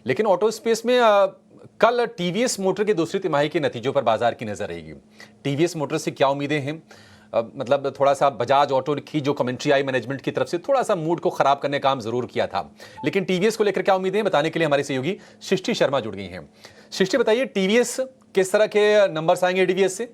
लेकिन auto space में कल टीवीएस मोटर की दूसरी तिमाही के नतीजों पर बाजार की नजर रहेगी। टीवीएस मोटर से क्या उम्मीदें हैं? मतलब थोड़ा सा बजाज ऑटो की जो कमेंट्री आई मैनेजमेंट की तरफ से थोड़ा सा मूड को खराब करने का काम जरूर किया था, लेकिन टीवीएस को लेकर क्या उम्मीदें हैं बताने के लिए हमारे सहयोगी सृष्टि शर्मा जुड़ गई हैं। सृष्टि, बताइए टीवीएस किस तरह के नंबर्स आएंगे टीवीएस से?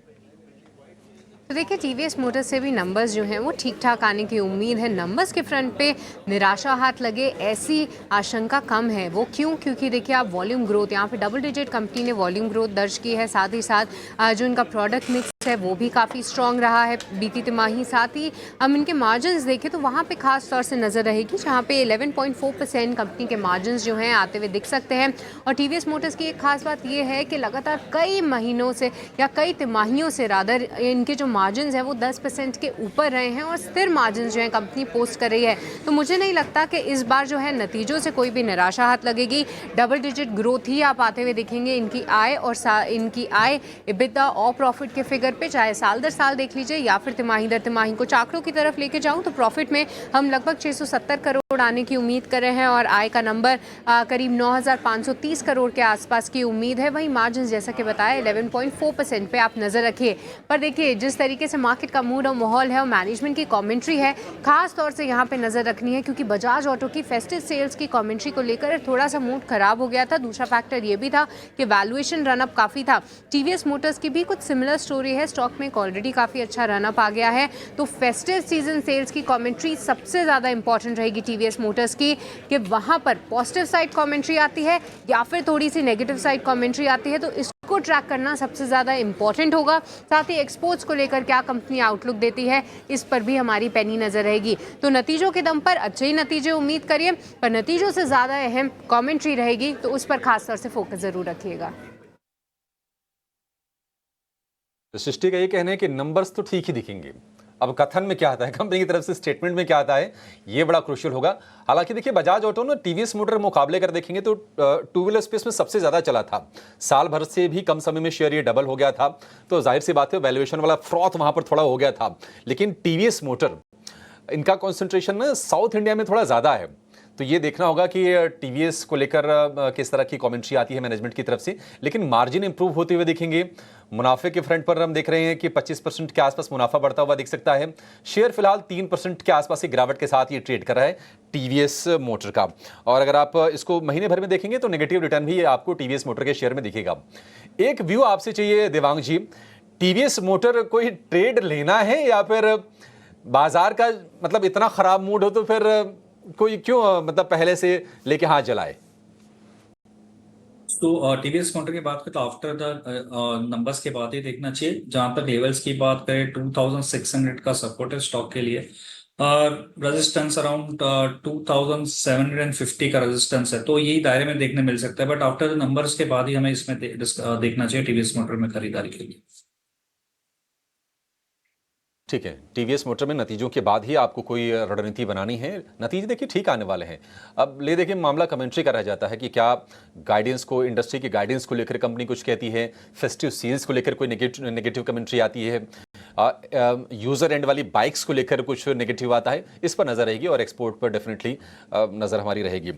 तो देखिए, टीवीएस मोटर्स से भी नंबर्स जो हैं वो ठीक ठाक आने की उम्मीद है। नंबर्स के फ्रंट पे निराशा हाथ लगे ऐसी आशंका कम है। वो क्यों? क्योंकि देखिए आप वॉल्यूम ग्रोथ, यहाँ पे डबल डिजिट कंपनी ने वॉल्यूम ग्रोथ दर्ज की है। साथ ही साथ जो इनका प्रोडक्ट मिक्स है वो भी काफ़ी स्ट्रॉन्ग रहा है बीती तिमाही। साथ ही हम इनके मार्जिन देखें तो वहाँ पे खास तौर से नज़र रहेगी, जहाँ पे 11.4% कंपनी के मार्जिन जो हैं आते हुए दिख सकते हैं। और टीवीएस मोटर्स की एक खास बात ये है कि लगातार कई महीनों से या कई तिमाहियों से रादर इनके जो मार्जिन है वो 10% के ऊपर रहे हैं और स्थिर मार्जिन जो है कंपनी पोस्ट कर रही है। तो मुझे नहीं लगता कि इस बार जो है नतीजों से कोई भी निराशा हाथ लगेगी। डबल डिजिट ग्रोथ ही आप आते हुए देखेंगे इनकी आय और इनकी आय, EBITDA और प्रॉफिट के फिगर पे, चाहे साल दर साल देख लीजिए या फिर तिमाही दर तिमाही को आंकड़ों की तरफ लेके जाऊं तो प्रॉफिट में हम लगभग 670 करोड़ आने की उम्मीद कर रहे हैं और आय का नंबर करीब 9,530 करोड़ के आसपास की उम्मीद है। वहीं मार्जिन जैसा कि बताया 11.4% पे आप नजर रखिए। पर देखिए जिस तरीके से मार्केट का मूड और माहौल है और मैनेजमेंट की कमेंट्री है, खास तौर से यहाँ पे नजर रखनी है, क्योंकि बजाज ऑटो की फेस्टिव सेल्स की कमेंट्री को लेकर थोड़ा सा मूड खराब हो गया था। दूसरा फैक्टर ये भी था कि वैल्यूएशन रनअप काफी था। टीवीएस मोटर्स की भी कुछ सिमिलर स्टोरी है, स्टॉक में ऑलरेडी काफी अच्छा रनअप आ गया है। तो फेस्टिव सीजन सेल्स की कमेंट्री सबसे ज्यादा इंपॉर्टेंट रहेगी टीवीएस मोटर्स की, कि वहां पर पॉजिटिव साइड कमेंट्री आती है या फिर थोड़ी सी नेगेटिव साइड कमेंट्री आती है, तो इसको ट्रैक करना सबसे ज़्यादा इंपॉर्टेंट होगा। साथ ही एक्सपोर्ट्स को लेकर क्या कंपनी आउटलुक देती है, इस पर भी हमारी पैनी नजर रहेगी। तो नतीजों के दम पर अच्छे ही नतीजे उम्मीद करिए, पर नतीजों से ज़्यादा अहम कमेंट्री रहेगी, तो उस पर खास तौर से फोकस ज़रूर रखिएगा। तो सृष्टि का ये कहना है कि नंबर्स तो ठीक ही दिखेंगे, अब कथन में क्या आता है, कंपनी की तरफ से स्टेटमेंट में क्या आता है, ये बड़ा क्रूशियल होगा। हालांकि देखिए बजाज ऑटो ना टीवीएस मोटर मुकाबले कर देखेंगे तो टू व्हीलर स्पेस में सबसे ज्यादा चला था। साल भर से भी कम समय में शेयर ये डबल हो गया था, तो जाहिर सी बात है वैल्यूएशन वाला फ्रॉथ वहां पर थोड़ा हो गया था। लेकिन टीवीएस मोटर, इनका कॉन्सेंट्रेशन ना साउथ इंडिया में थोड़ा ज्यादा है, तो ये देखना होगा कि टीवीएस को लेकर किस तरह की कमेंट्री आती है मैनेजमेंट की तरफ से। लेकिन मार्जिन इंप्रूव होते हुए दिखेंगे। मुनाफे के फ्रंट पर हम देख रहे हैं कि 25% के आसपास मुनाफा बढ़ता हुआ दिख सकता है। शेयर फिलहाल 3% के आसपास की गिरावट के साथ ये ट्रेड कर रहा है टीवीएस मोटर का। और अगर आप इसको महीने भर में देखेंगे तो नेगेटिव रिटर्न भी आपको टीवीएस मोटर के शेयर में दिखेगा। एक व्यू आपसे चाहिए देवांग जी, टीवीएस मोटर कोई ट्रेड लेना है या फिर बाजार का मतलब इतना खराब मूड हो तो फिर कोई क्यों मतलब पहले से लेके हाथ जलाए? तो टीवीएस काउंटर की बात करें तो आफ्टर द नंबर्स के बाद ही देखना चाहिए। जहां तक लेवल्स की बात करें 2600 का सपोर्ट है स्टॉक के लिए, और रेजिस्टेंस अराउंड 2750 का रेजिस्टेंस है, तो यही दायरे में देखने मिल सकता है। बट आफ्टर द नंबर्स के बाद ही हमें इसमें देखना चाहिए टीवीएस मोटर में खरीदारी के लिए। ठीक है, टीवीएस मोटर में नतीजों के बाद ही आपको कोई रणनीति बनानी है। नतीजे देखिए ठीक आने वाले हैं। अब ले देखिए मामला कमेंट्री का रह जाता है कि क्या गाइडेंस को, इंडस्ट्री की गाइडेंस को लेकर कंपनी कुछ कहती है, फेस्टिव सेल्स को लेकर कोई नेगेटिव कमेंट्री आती है, यूजर एंड वाली बाइक्स को लेकर कुछ नेगेटिव आता है, इस पर नजर रहेगी और एक्सपोर्ट पर डेफिनेटली नजर हमारी रहेगी।